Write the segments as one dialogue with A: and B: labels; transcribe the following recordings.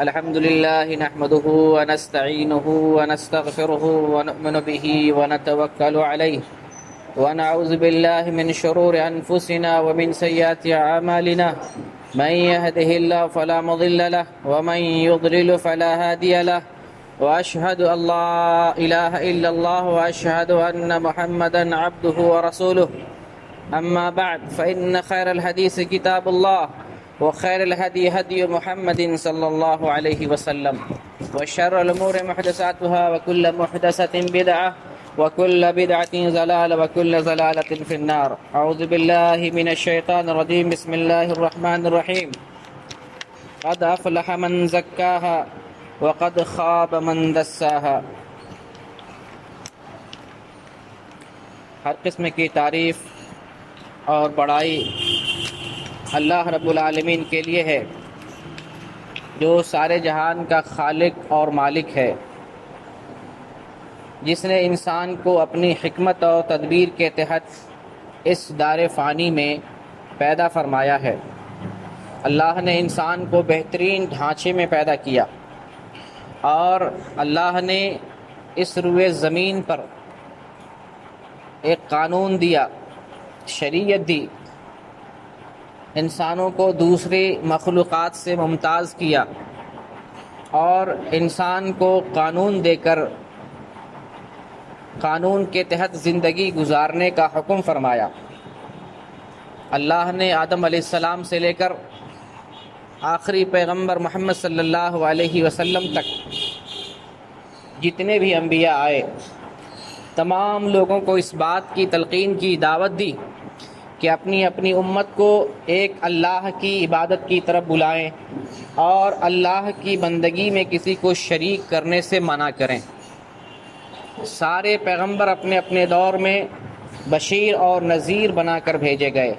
A: الحمد لله نحمده ونستعينه ونستغفره ونؤمن به ونتوكل عليه ونعوذ بالله من شرور أنفسنا ومن سيئات أعمالنا من يهده الله فلا مضل له ومن يضلل فلا هادي له وأشهد أن لا إله إلا الله وأشهد أن محمدا عبده ورسوله أما بعد فإن خير الحديث كتاب الله وخير الهدي هدي محمد صلى الله عليه وسلم وشر الأمور محدثاتها وكل محدثة بدعة وكل بدعة ضلالة وكل ضلالة في النار. أعوذ بالله من الشيطان الرجيم. بسم الله الرحمن الرحيم. قد أفلح من زكاها وقد خاب من دساها. ہر قسم کی تعریف اور بڑائی اللہ رب العالمین کے لیے ہے جو سارے جہان کا خالق اور مالک ہے، جس نے انسان کو اپنی حکمت اور تدبیر کے تحت اس دار فانی میں پیدا فرمایا ہے۔ اللہ نے انسان کو بہترین ڈھانچے میں پیدا کیا اور اللہ نے اس روئے زمین پر ایک قانون دیا، شریعت دی، انسانوں کو دوسری مخلوقات سے ممتاز کیا اور انسان کو قانون دے کر قانون کے تحت زندگی گزارنے کا حکم فرمایا۔ اللہ نے آدم علیہ السلام سے لے کر آخری پیغمبر محمد صلی اللہ علیہ وسلم تک جتنے بھی انبیاء آئے، تمام لوگوں کو اس بات کی تلقین کی دعوت دی کہ اپنی اپنی امت کو ایک اللہ کی عبادت کی طرف بلائیں اور اللہ کی بندگی میں کسی کو شریک کرنے سے منع کریں۔ سارے پیغمبر اپنے اپنے دور میں بشیر اور نذیر بنا کر بھیجے گئے،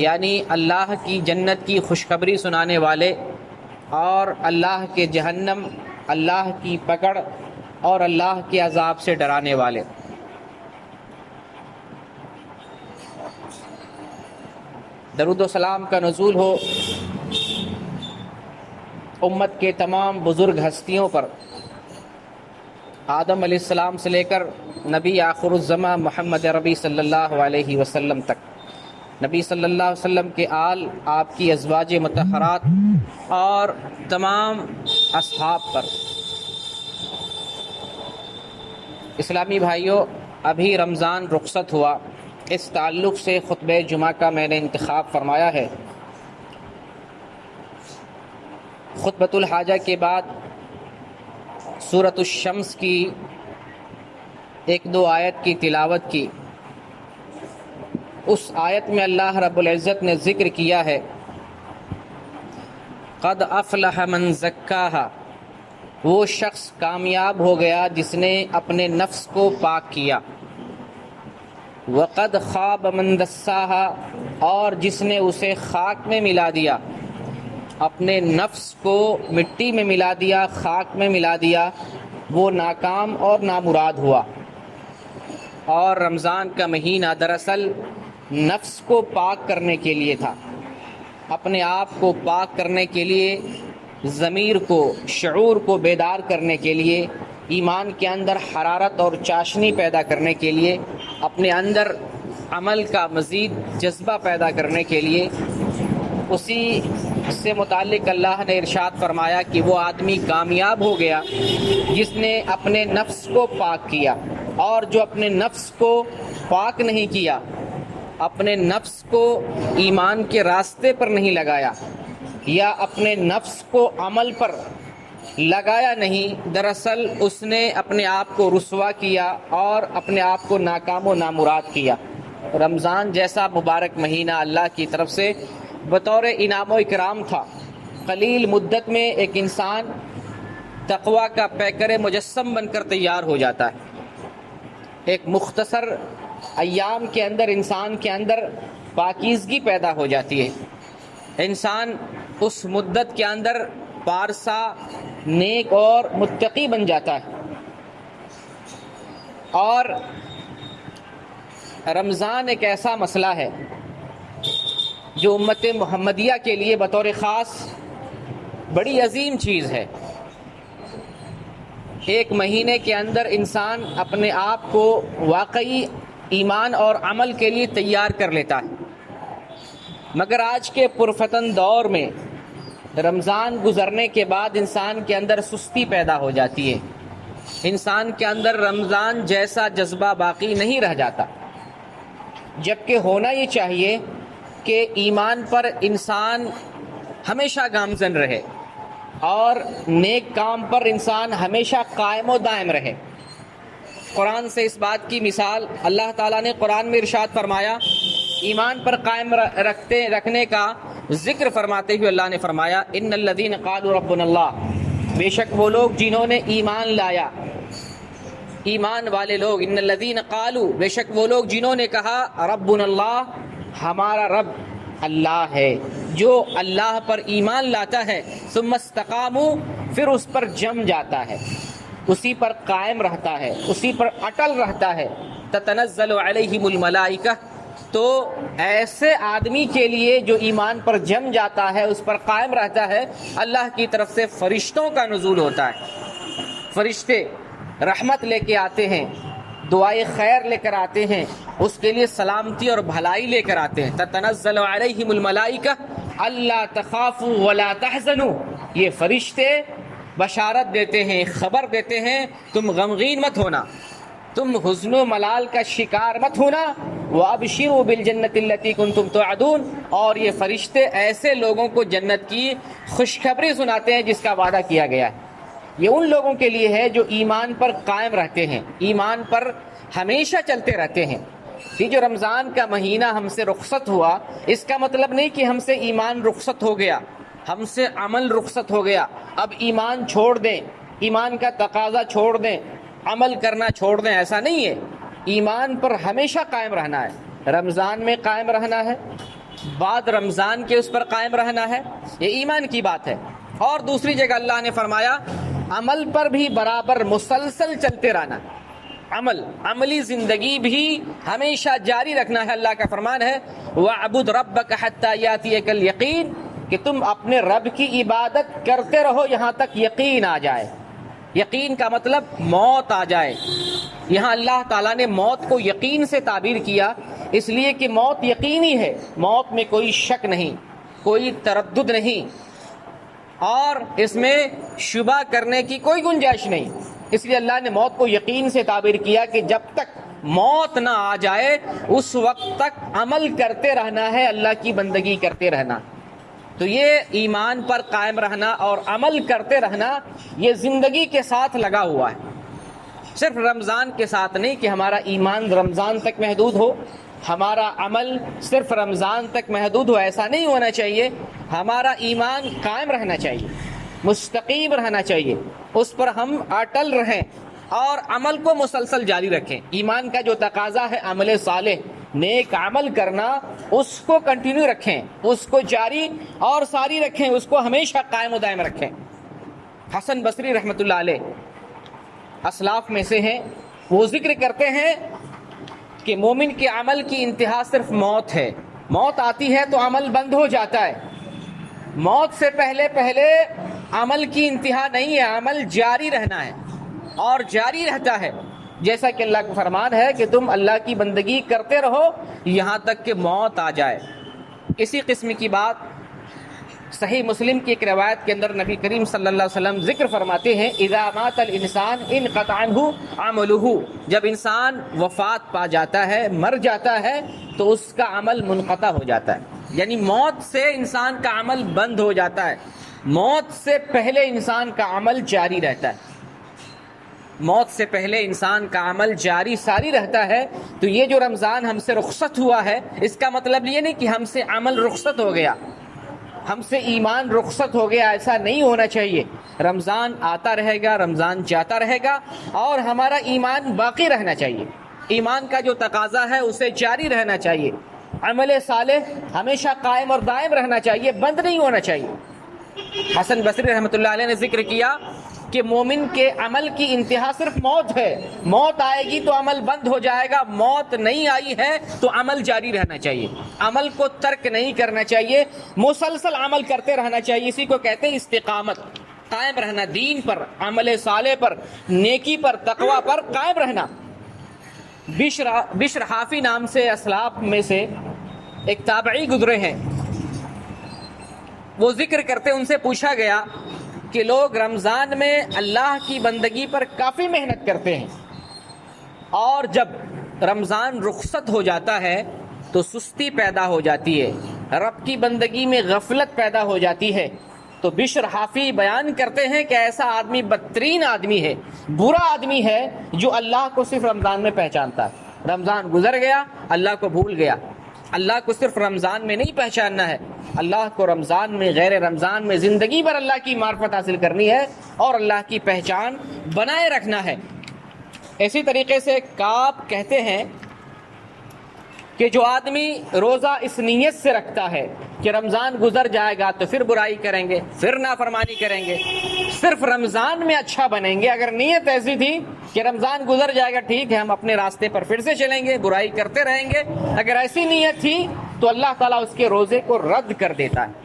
A: یعنی اللہ کی جنت کی خوشخبری سنانے والے اور اللہ کے جہنم، اللہ کی پکڑ اور اللہ کے عذاب سے ڈرانے والے۔ درود و سلام کا نزول ہو امت کے تمام بزرگ ہستیوں پر، آدم علیہ السلام سے لے کر نبی آخر الزماں محمد ربی صلی اللہ علیہ وسلم تک، نبی صلی اللہ علیہ وسلم کے آل، آپ کی ازواج مطہرات اور تمام اصحاب پر۔ اسلامی بھائیوں، ابھی رمضان رخصت ہوا، اس تعلق سے خطبہ جمعہ کا میں نے انتخاب فرمایا ہے۔ خطبۃ الحاجہ کے بعد سورۃ الشمس کی ایک دو آیت کی تلاوت کی۔ اس آیت میں اللہ رب العزت نے ذکر کیا ہے قد افلح من زکاہا، وہ شخص کامیاب ہو گیا جس نے اپنے نفس کو پاک کیا، وقد خاب من دساہا، اور جس نے اسے خاک میں ملا دیا، اپنے نفس کو مٹی میں ملا دیا، خاک میں ملا دیا، وہ ناکام اور نامراد ہوا۔ اور رمضان کا مہینہ دراصل نفس کو پاک کرنے کے لیے تھا، اپنے آپ کو پاک کرنے کے لیے، ضمیر کو، شعور کو بیدار کرنے کے لیے، ایمان کے اندر حرارت اور چاشنی پیدا کرنے کے لیے، اپنے اندر عمل کا مزید جذبہ پیدا کرنے کے لیے۔ اسی سے متعلق اللہ نے ارشاد فرمایا کہ وہ آدمی کامیاب ہو گیا جس نے اپنے نفس کو پاک کیا، اور جو اپنے نفس کو پاک نہیں کیا، اپنے نفس کو ایمان کے راستے پر نہیں لگایا یا اپنے نفس کو عمل پر لگایا نہیں، دراصل اس نے اپنے آپ کو رسوا کیا اور اپنے آپ کو ناکام و نامراد کیا۔ رمضان جیسا مبارک مہینہ اللہ کی طرف سے بطور انعام و اکرام تھا۔ قلیل مدت میں ایک انسان تقویٰ کا پیکر مجسم بن کر تیار ہو جاتا ہے۔ ایک مختصر ایام کے اندر انسان کے اندر پاکیزگی پیدا ہو جاتی ہے، انسان اس مدت کے اندر پارسا، نیک اور متقی بن جاتا ہے۔ اور رمضان ایک ایسا مسئلہ ہے جو امت محمدیہ کے لیے بطور خاص بڑی عظیم چیز ہے۔ ایک مہینے کے اندر انسان اپنے آپ کو واقعی ایمان اور عمل کے لیے تیار کر لیتا ہے، مگر آج کے پرفتن دور میں رمضان گزرنے کے بعد انسان کے اندر سستی پیدا ہو جاتی ہے، انسان کے اندر رمضان جیسا جذبہ باقی نہیں رہ جاتا، جبکہ ہونا یہ چاہیے کہ ایمان پر انسان ہمیشہ گامزن رہے اور نیک کام پر انسان ہمیشہ قائم و دائم رہے۔ قرآن سے اس بات کی مثال اللہ تعالیٰ نے قرآن میں ارشاد فرمایا، ایمان پر قائم رکھنے کا ذکر فرماتے ہوئے اللہ نے فرمایا، ان الذین قالوا ربنا اللہ، بے شک وہ لوگ جنہوں نے ایمان لایا، ایمان والے لوگ، ان الذین قالوا، بے شک وہ لوگ جنہوں نے کہا، ربنا اللہ، ہمارا رب اللہ ہے، جو اللہ پر ایمان لاتا ہے، ثم استقاموا، پھر اس پر جم جاتا ہے، اسی پر قائم رہتا ہے، اسی پر اٹل رہتا ہے، تتنزل علیہم الملائکہ، تو ایسے آدمی کے لیے جو ایمان پر جم جاتا ہے، اس پر قائم رہتا ہے، اللہ کی طرف سے فرشتوں کا نزول ہوتا ہے، فرشتے رحمت لے کے آتے ہیں، دعائے خیر لے کر آتے ہیں، اس کے لیے سلامتی اور بھلائی لے کر آتے ہیں۔ تتنزل علیہم الملائکہ اللہ تخافوا ولا تحزنوا، یہ فرشتے بشارت دیتے ہیں، خبر دیتے ہیں، تم غمگین مت ہونا، تم حزن و ملال کا شکار مت ہونا، وَأَبْشِرُوا بِالْجَنَّةِ الَّتِي كُنْتُمْ تُوعَدُونَ، اور یہ فرشتے ایسے لوگوں کو جنت کی خوشخبری سناتے ہیں جس کا وعدہ کیا گیا ہے۔ یہ ان لوگوں کے لیے ہے جو ایمان پر قائم رہتے ہیں، ایمان پر ہمیشہ چلتے رہتے ہیں۔ یہ جو رمضان کا مہینہ ہم سے رخصت ہوا، اس کا مطلب نہیں کہ ہم سے ایمان رخصت ہو گیا، ہم سے عمل رخصت ہو گیا، اب ایمان چھوڑ دیں، ایمان کا تقاضا چھوڑ دیں، عمل کرنا چھوڑ دیں، ایسا نہیں ہے۔ ایمان پر ہمیشہ قائم رہنا ہے، رمضان میں قائم رہنا ہے، بعد رمضان کے اس پر قائم رہنا ہے، یہ ایمان کی بات ہے۔ اور دوسری جگہ اللہ نے فرمایا، عمل پر بھی برابر مسلسل چلتے رہنا، عملی زندگی بھی ہمیشہ جاری رکھنا ہے۔ اللہ کا فرمان ہے، وَاعْبُدْ رَبَّكَ حَتَّى يَأْتِيَكَ الْيَقِينُ، کہ تم اپنے رب کی عبادت کرتے رہو یہاں تک یقین آ جائے۔ یقین کا مطلب موت آ جائے۔ یہاں اللہ تعالیٰ نے موت کو یقین سے تعبیر کیا، اس لیے کہ موت یقینی ہے، موت میں کوئی شک نہیں، کوئی تردد نہیں، اور اس میں شبہ کرنے کی کوئی گنجائش نہیں، اس لیے اللہ نے موت کو یقین سے تعبیر کیا کہ جب تک موت نہ آ جائے اس وقت تک عمل کرتے رہنا ہے، اللہ کی بندگی کرتے رہنا۔ تو یہ ایمان پر قائم رہنا اور عمل کرتے رہنا، یہ زندگی کے ساتھ لگا ہوا ہے، صرف رمضان کے ساتھ نہیں کہ ہمارا ایمان رمضان تک محدود ہو، ہمارا عمل صرف رمضان تک محدود ہو، ایسا نہیں ہونا چاہیے۔ ہمارا ایمان قائم رہنا چاہیے، مستقیم رہنا چاہیے، اس پر ہم اٹل رہیں اور عمل کو مسلسل جاری رکھیں۔ ایمان کا جو تقاضا ہے عمل صالح، نیک عمل کرنا، اس کو کنٹینیو رکھیں، اس کو جاری اور ساری رکھیں، اس کو ہمیشہ قائم و دائم رکھیں۔ حسن بصری رحمۃ اللہ علیہ اسلاف میں سے ہیں، وہ ذکر کرتے ہیں کہ مومن کے عمل کی انتہا صرف موت ہے، موت آتی ہے تو عمل بند ہو جاتا ہے، موت سے پہلے عمل کی انتہا نہیں ہے، عمل جاری رہنا ہے اور جاری رہتا ہے، جیسا کہ اللہ کا فرمان ہے کہ تم اللہ کی بندگی کرتے رہو یہاں تک کہ موت آ جائے۔ اسی قسم کی بات صحیح مسلم کی ایک روایت کے اندر نبی کریم صلی اللہ علیہ وسلم ذکر فرماتے ہیں، اذا مات الانسان انقطع عنہ عملہ، جب انسان وفات پا جاتا ہے، مر جاتا ہے، تو اس کا عمل منقطع ہو جاتا ہے، یعنی موت سے انسان کا عمل بند ہو جاتا ہے، موت سے پہلے انسان کا عمل جاری رہتا ہے، موت سے پہلے انسان کا عمل جاری ساری رہتا ہے۔ تو یہ جو رمضان ہم سے رخصت ہوا ہے، اس کا مطلب یہ نہیں کہ ہم سے عمل رخصت ہو گیا، ہم سے ایمان رخصت ہو گیا، ایسا نہیں ہونا چاہیے۔ رمضان آتا رہے گا، رمضان جاتا رہے گا، اور ہمارا ایمان باقی رہنا چاہیے، ایمان کا جو تقاضا ہے اسے جاری رہنا چاہیے، عمل صالح ہمیشہ قائم اور دائم رہنا چاہیے، بند نہیں ہونا چاہیے۔ حسن بصری رحمۃ اللہ علیہ نے ذکر کیا کہ مومن کے عمل کی انتہا صرف موت ہے. موت آئے گی تو عمل بند ہو جائے گا، موت نہیں آئی ہے تو عمل جاری رہنا چاہیے، عمل کو ترک نہیں کرنا چاہیے، مسلسل عمل کرتے رہنا چاہیے. اسی کو کہتے ہیں استقامت، قائم رہنا، دین پر، عمل صالح پر، نیکی پر، تقوی پر قائم رہنا. بشر حافی نام سے اسلاف میں سے ایک تابعی گزرے ہیں، وہ ذکر کرتے، ان سے پوچھا گیا کہ لوگ رمضان میں اللہ کی بندگی پر کافی محنت کرتے ہیں اور جب رمضان رخصت ہو جاتا ہے تو سستی پیدا ہو جاتی ہے، رب کی بندگی میں غفلت پیدا ہو جاتی ہے. تو بشر حافی بیان کرتے ہیں کہ ایسا آدمی بدترین آدمی ہے، برا آدمی ہے جو اللہ کو صرف رمضان میں پہچانتا ہے. رمضان گزر گیا، اللہ کو بھول گیا. اللہ کو صرف رمضان میں نہیں پہچاننا ہے، اللہ کو رمضان میں، غیر رمضان میں زندگی بھر اللہ کی معرفت حاصل کرنی ہے اور اللہ کی پہچان بنائے رکھنا ہے. اسی طریقے سے کعب کہتے ہیں کہ جو آدمی روزہ اس نیت سے رکھتا ہے کہ رمضان گزر جائے گا تو پھر برائی کریں گے، پھر نافرمانی کریں گے، صرف رمضان میں اچھا بنیں گے. اگر نیت ایسی تھی کہ رمضان گزر جائے گا، ٹھیک ہے، ہم اپنے راستے پر پھر سے چلیں گے، برائی کرتے رہیں گے، اگر ایسی نیت تھی تو اللہ تعالیٰ اس کے روزے کو رد کر دیتا ہے،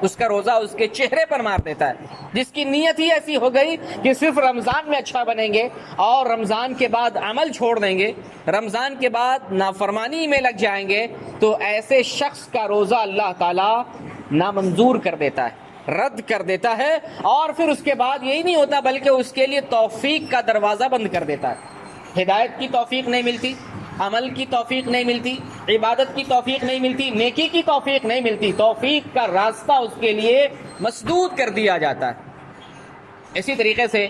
A: اس کا روزہ اس کے چہرے پر مار دیتا ہے. جس کی نیت ہی ایسی ہو گئی کہ صرف رمضان میں اچھا بنیں گے اور رمضان کے بعد عمل چھوڑ دیں گے، رمضان کے بعد نافرمانی میں لگ جائیں گے، تو ایسے شخص کا روزہ اللہ تعالیٰ نامنظور کر دیتا ہے، رد کر دیتا ہے. اور پھر اس کے بعد یہی نہیں ہوتا بلکہ اس کے لیے توفیق کا دروازہ بند کر دیتا ہے. ہدایت کی توفیق نہیں ملتی، عمل کی توفیق نہیں ملتی، عبادت کی توفیق نہیں ملتی، نیکی کی توفیق نہیں ملتی، توفیق کا راستہ اس کے لیے مسدود کر دیا جاتا ہے. اسی طریقے سے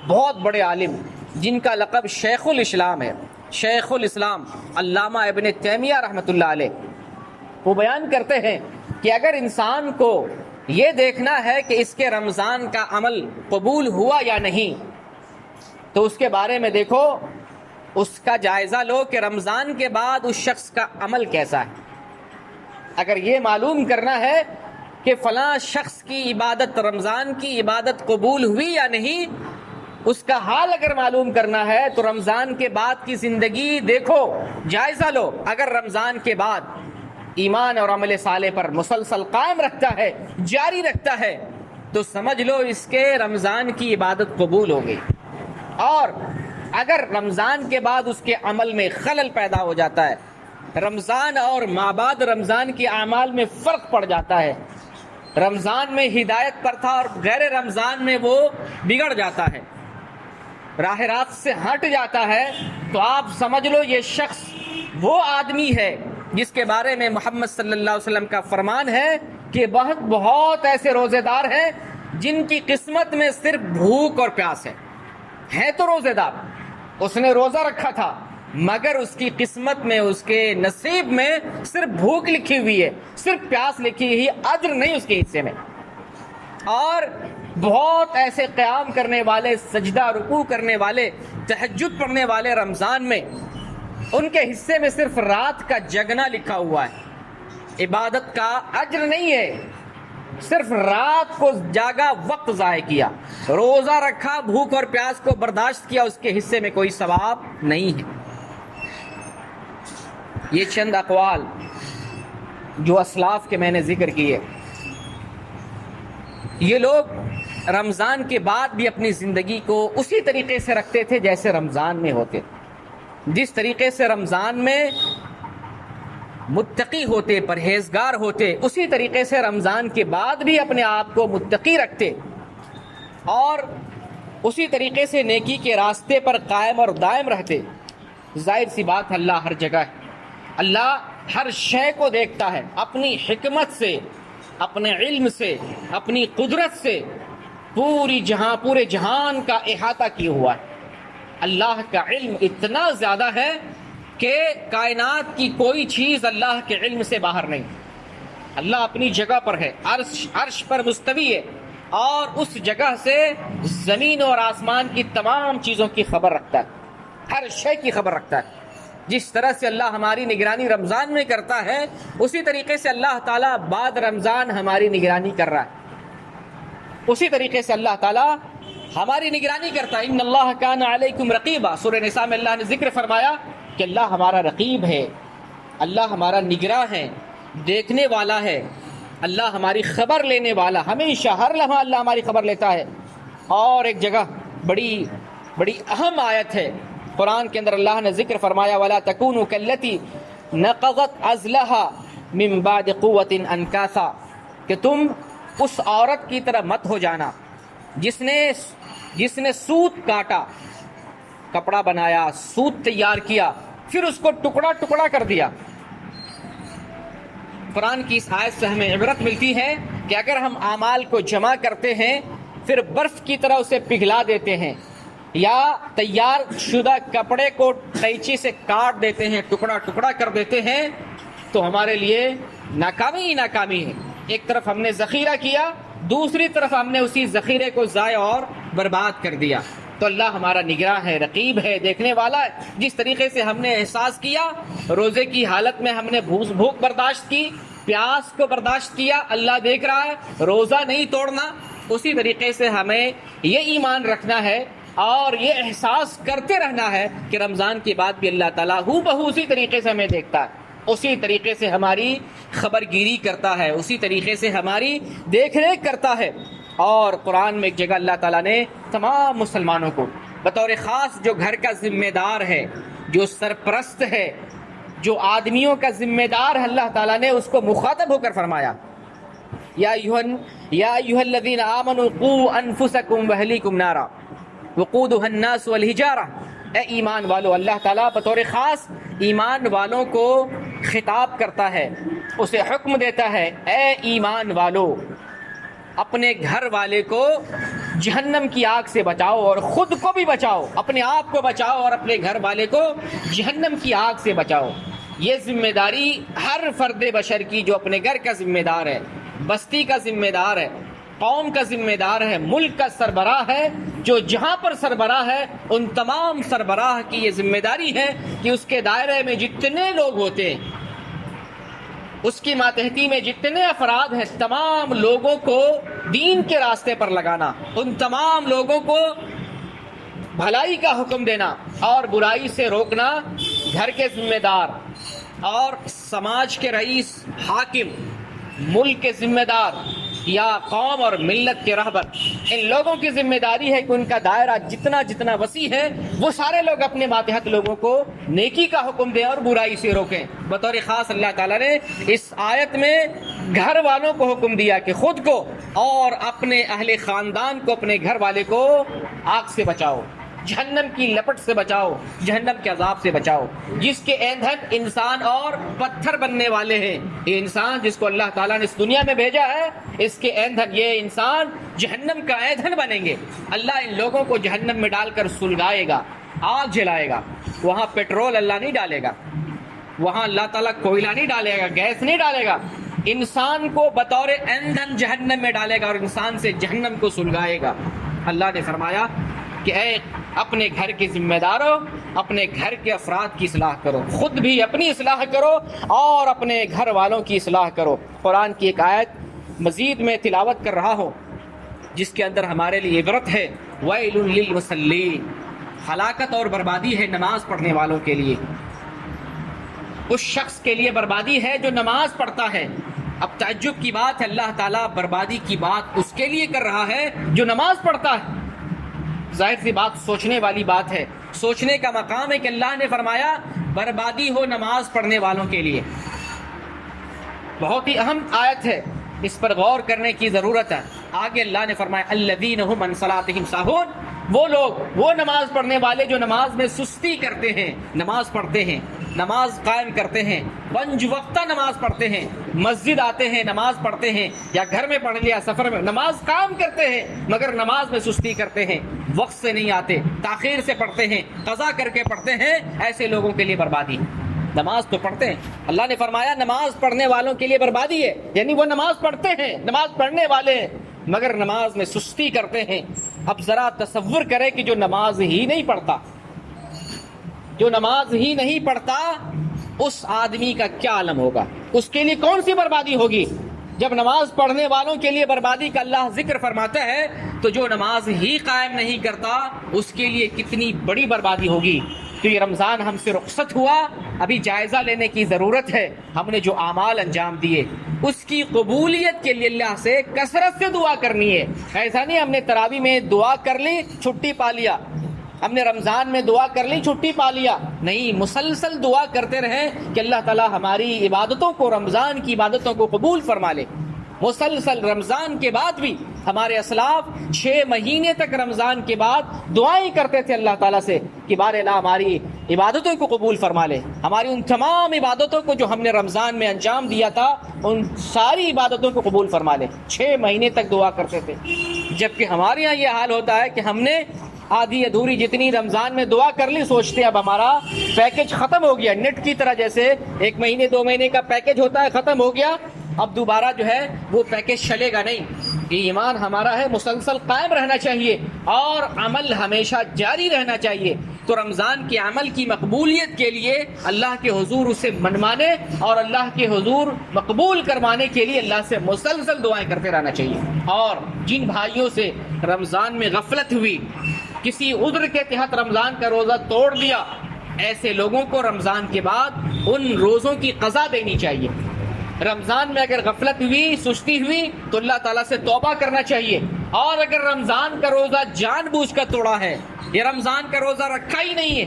A: بہت بڑے عالم جن کا لقب شیخ الاسلام ہے، شیخ الاسلام علامہ ابن تیمیہ رحمۃ اللہ علیہ، وہ بیان کرتے ہیں کہ اگر انسان کو یہ دیکھنا ہے کہ اس کے رمضان کا عمل قبول ہوا یا نہیں تو اس کے بارے میں دیکھو، اس کا جائزہ لو کہ رمضان کے بعد اس شخص کا عمل کیسا ہے. اگر یہ معلوم کرنا ہے کہ فلاں شخص کی عبادت، رمضان کی عبادت قبول ہوئی یا نہیں، اس کا حال اگر معلوم کرنا ہے تو رمضان کے بعد کی زندگی دیکھو، جائزہ لو. اگر رمضان کے بعد ایمان اور عمل صالح پر مسلسل قائم رکھتا ہے، جاری رکھتا ہے، تو سمجھ لو اس کے رمضان کی عبادت قبول ہو گئی. اور اگر رمضان کے بعد اس کے عمل میں خلل پیدا ہو جاتا ہے، رمضان اور مابعد رمضان کے اعمال میں فرق پڑ جاتا ہے، رمضان میں ہدایت پر تھا اور غیر رمضان میں وہ بگڑ جاتا ہے، راہ راست سے ہٹ جاتا ہے، تو آپ سمجھ لو یہ شخص وہ آدمی ہے جس کے بارے میں محمد صلی اللہ علیہ وسلم کا فرمان ہے کہ بہت ایسے روزے دار ہیں جن کی قسمت میں صرف بھوک اور پیاس ہے تو روزے دار، اس نے روزہ رکھا تھا مگر اس کی قسمت میں، اس کے نصیب میں صرف بھوک لکھی ہوئی ہے، صرف پیاس لکھی ہوئی، اجر نہیں اس کے حصے میں. اور بہت ایسے قیام کرنے والے، سجدہ رکوع کرنے والے، تہجد پڑھنے والے رمضان میں، ان کے حصے میں صرف رات کا جگنا لکھا ہوا ہے، عبادت کا اجر نہیں ہے، صرف رات کو جاگا، وقت ضائع کیا، روزہ رکھا، بھوک اور پیاس کو برداشت کیا، اس کے حصے میں کوئی ثواب نہیں ہے. یہ چند اقوال جو اسلاف کے میں نے ذکر کیے، یہ لوگ رمضان کے بعد بھی اپنی زندگی کو اسی طریقے سے رکھتے تھے جیسے رمضان میں ہوتے. جس طریقے سے رمضان میں متقی ہوتے، پرہیزگار ہوتے، اسی طریقے سے رمضان کے بعد بھی اپنے آپ کو متقی رکھتے اور اسی طریقے سے نیکی کے راستے پر قائم اور دائم رہتے. ظاہر سی بات، اللہ ہر جگہ ہے، اللہ ہر شے کو دیکھتا ہے، اپنی حکمت سے، اپنے علم سے، اپنی قدرت سے پورے جہان کا احاطہ کیا ہوا ہے. اللہ کا علم اتنا زیادہ ہے کہ کائنات کی کوئی چیز اللہ کے علم سے باہر نہیں. اللہ اپنی جگہ پر ہے، عرش پر مستوی ہے اور اس جگہ سے زمین اور آسمان کی تمام چیزوں کی خبر رکھتا ہے، ہر شے کی خبر رکھتا ہے. جس طرح سے اللہ ہماری نگرانی رمضان میں کرتا ہے، اسی طریقے سے اللہ تعالیٰ بعد رمضان ہماری نگرانی کر رہا ہے. اسی طریقے سے اللہ تعالیٰ ہماری نگرانی کرتا ہے. ان اللہ کان علیکم رقیبا. سورہ نساء میں اللہ نے ذکر فرمایا کہ اللہ ہمارا رقیب ہے، اللہ ہمارا نگراں ہے، دیکھنے والا ہے، اللہ ہماری خبر لینے والا، ہمیشہ ہر لمحہ اللہ ہماری خبر لیتا ہے. اور ایک جگہ بڑی اہم آیت ہے قرآن کے اندر، اللہ نے ذکر فرمایا وَلَا تَكُونُوا كَالَّتِي نَقَضَتْ عَزْلَهَا مِن بَعْدِ قُوَّةٍ أَنْكَاثًا، کہ تم اس عورت کی طرح مت ہو جانا جس نے سوت کاٹا، کپڑا بنایا، سوت تیار کیا، پھر اس کو ٹکڑا ٹکڑا کر دیا. قرآن کی اس آیت سے ہمیں عبرت ملتی ہے کہ اگر ہم اعمال کو جمع کرتے ہیں پھر برف کی طرح اسے پگھلا دیتے ہیں، یا تیار شدہ کپڑے کو قینچی سے کاٹ دیتے ہیں، ٹکڑا ٹکڑا کر دیتے ہیں، تو ہمارے لیے ناکامی ہی ناکامی ہے. ایک طرف ہم نے ذخیرہ کیا، دوسری طرف ہم نے اسی ذخیرے کو ضائع اور برباد کر دیا. تو اللہ ہمارا نگراں ہے، رقیب ہے، دیکھنے والا ہے. جس طریقے سے ہم نے احساس کیا روزے کی حالت میں ہم نے بھوک برداشت کی، پیاس کو برداشت کیا، اللہ دیکھ رہا ہے، روزہ نہیں توڑنا، اسی طریقے سے ہمیں یہ ایمان رکھنا ہے اور یہ احساس کرتے رہنا ہے کہ رمضان کے بعد بھی اللہ تعالیٰ ہو بہو اسی طریقے سے ہمیں دیکھتا ہے، اسی طریقے سے ہماری خبر گیری کرتا ہے، اسی طریقے سے ہماری دیکھ ریکھ کرتا ہے. اور قرآن میں ایک جگہ اللہ تعالیٰ نے تمام مسلمانوں کو بطور خاص جو گھر کا ذمہ دار ہے، جو سرپرست ہے، جو آدمیوں کا ذمہ دار ہے، اللہ تعالیٰ نے اس کو مخاطب ہو کر فرمایا یا ایھا الذین آمنوا قوا انفسکم واہلیکم نارا وقودها الناس والحجارہ. اے ایمان والو، اللہ تعالیٰ بطور خاص ایمان والوں کو خطاب کرتا ہے، اسے حکم دیتا ہے اے ایمان والو اپنے گھر والے کو جہنم کی آگ سے بچاؤ اور خود کو بھی بچاؤ، اپنے آپ کو بچاؤ اور اپنے گھر والے کو جہنم کی آگ سے بچاؤ. یہ ذمہ داری ہر فرد بشر کی جو اپنے گھر کا ذمہ دار ہے، بستی کا ذمہ دار ہے، قوم کا ذمہ دار ہے، ملک کا سربراہ ہے، جو جہاں پر سربراہ ہے ان تمام سربراہ کی یہ ذمہ داری ہے کہ اس کے دائرے میں جتنے لوگ ہوتے ہیں، اس کی ماتحتی میں جتنے افراد ہیں، تمام لوگوں کو دین کے راستے پر لگانا، ان تمام لوگوں کو بھلائی کا حکم دینا اور برائی سے روکنا. گھر کے ذمہ دار اور سماج کے رئیس، حاکم، ملک کے ذمہ دار یا قوم اور ملت کے رہبر، ان لوگوں کی ذمہ داری ہے کہ ان کا دائرہ جتنا وسیع ہے وہ سارے لوگ اپنے ماتحت لوگوں کو نیکی کا حکم دیں اور برائی سے روکیں. بطور خاص اللہ تعالیٰ نے اس آیت میں گھر والوں کو حکم دیا کہ خود کو اور اپنے اہل خاندان کو، اپنے گھر والے کو آگ سے بچاؤ، جہنم کی لپٹ سے بچاؤ، جہنم کے عذاب سے بچاؤ، جس کے ایندھن انسان اور پتھر بننے والے ہیں. یہ انسان جس کو اللہ تعالیٰ نے اس دنیا میں بھیجا ہے، اس کے ایندھن، یہ انسان جہنم کا ایندھن بنیں گے. اللہ ان لوگوں کو جہنم میں ڈال کر سلگائے گا، آگ جلائے گا. وہاں پیٹرول اللہ نہیں ڈالے گا، وہاں اللہ تعالیٰ کوئلہ نہیں ڈالے گا، گیس نہیں ڈالے گا، انسان کو بطور ایندھن جہنم میں ڈالے گا اور انسان سے جہنم کو سلگائے گا. اللہ نے فرمایا کہ اے اپنے گھر کے ذمہ داروں، اپنے گھر کے افراد کی اصلاح کرو، خود بھی اپنی اصلاح کرو اور اپنے گھر والوں کی اصلاح کرو. قرآن کی ایک آیت مزید میں تلاوت کر رہا ہوں جس کے اندر ہمارے لیے عبرت ہے. وَيْلٌ لِّلْمُصَلِّينَ، ہلاکت اور بربادی ہے نماز پڑھنے والوں کے لیے. اس شخص کے لیے بربادی ہے جو نماز پڑھتا ہے. اب تعجب کی بات ہے، اللہ تعالیٰ بربادی کی بات اس کے لیے کر رہا ہے جو نماز پڑھتا ہے. ظاہر سی بات، سوچنے والی بات ہے، سوچنے کا مقام ہے کہ اللہ نے فرمایا بربادی ہو نماز پڑھنے والوں کے لیے. بہت ہی اہم آیت ہے، اس پر غور کرنے کی ضرورت ہے. آگے اللہ نے فرمایا الذین هم عن صلاتهم ساہون، وہ لوگ، وہ نماز پڑھنے والے جو نماز میں سستی کرتے ہیں، نماز پڑھتے ہیں، نماز قائم کرتے ہیں، پنج وقتہ نماز پڑھتے ہیں، مسجد آتے ہیں، نماز پڑھتے ہیں، یا گھر میں پڑھ لیا، سفر میں نماز قائم کرتے ہیں مگر نماز میں سستی کرتے ہیں، وقت سے نہیں آتے، تاخیر سے پڑھتے ہیں، قضا کر کے پڑھتے ہیں. ایسے لوگوں کے لیے بربادی. نماز تو پڑھتے ہیں، اللہ نے فرمایا نماز پڑھنے والوں کے لیے بربادی ہے، یعنی وہ نماز پڑھتے ہیں، نماز پڑھنے والے ہیں مگر نماز میں سستی کرتے ہیں. اب ذرا تصور کرے کہ جو نماز ہی نہیں پڑھتا، جو نماز ہی نہیں پڑھتا، اس آدمی کا کیا عالم ہوگا، اس کے لیے کون سی بربادی ہوگی. جب نماز پڑھنے والوں کے لیے بربادی کا اللہ ذکر فرماتا ہے تو جو نماز ہی قائم نہیں کرتا اس کے لیے کتنی بڑی بربادی ہوگی۔ تو یہ رمضان ہم سے رخصت ہوا، ابھی جائزہ لینے کی ضرورت ہے، ہم نے جو اعمال انجام دیے اس کی قبولیت کے لیے اللہ سے کثرت سے دعا کرنی ہے۔ ایسا نہیں ہم نے تراویح میں دعا کر لی چھٹی پا لیا، ہم نے رمضان میں دعا کر لی چھٹی پا لیا، نہیں، مسلسل دعا کرتے رہیں کہ اللہ تعالی ہماری عبادتوں کو، رمضان کی عبادتوں کو قبول فرما لے۔ مسلسل رمضان کے بعد بھی ہمارے اسلاف 6 مہینے تک رمضان کے بعد دعائیں کرتے تھے اللہ تعالیٰ سے کہ بار الہ ہماری عبادتوں کو قبول فرما لے، ہماری ان تمام عبادتوں کو جو ہم نے رمضان میں انجام دیا تھا ان ساری عبادتوں کو قبول فرما لے۔ 6 مہینے تک دعا کرتے تھے، جبکہ ہمارے یہاں یہ حال ہوتا ہے کہ ہم نے آدھی ادھوری جتنی رمضان میں دعا کر لی، سوچتے ہیں اب ہمارا پیکج ختم ہو گیا، نیٹ کی طرح جیسے 1 مہینے 2 مہینے کا پیکج ہوتا ہے، ختم ہو گیا، اب دوبارہ جو ہے وہ پیکج چلے گا نہیں۔ یہ ایمان ہمارا ہے مسلسل قائم رہنا چاہیے اور عمل ہمیشہ جاری رہنا چاہیے۔ تو رمضان کے عمل کی مقبولیت کے لیے اللہ کے حضور اسے منوانے اور اللہ کے حضور مقبول کروانے کے لیے اللہ سے مسلسل دعائیں کرتے رہنا چاہیے۔ اور جن بھائیوں سے رمضان میں غفلت ہوئی، کسی عذر کے تحت رمضان کا روزہ توڑ دیا، ایسے لوگوں کو رمضان کے بعد ان روزوں کی قضا دینی چاہیے۔ رمضان میں اگر غفلت ہوئی، سستی ہوئی تو اللہ تعالیٰ سے توبہ کرنا چاہیے، اور اگر رمضان کا روزہ جان بوجھ کر توڑا ہے یا رمضان کا روزہ رکھا ہی نہیں ہے،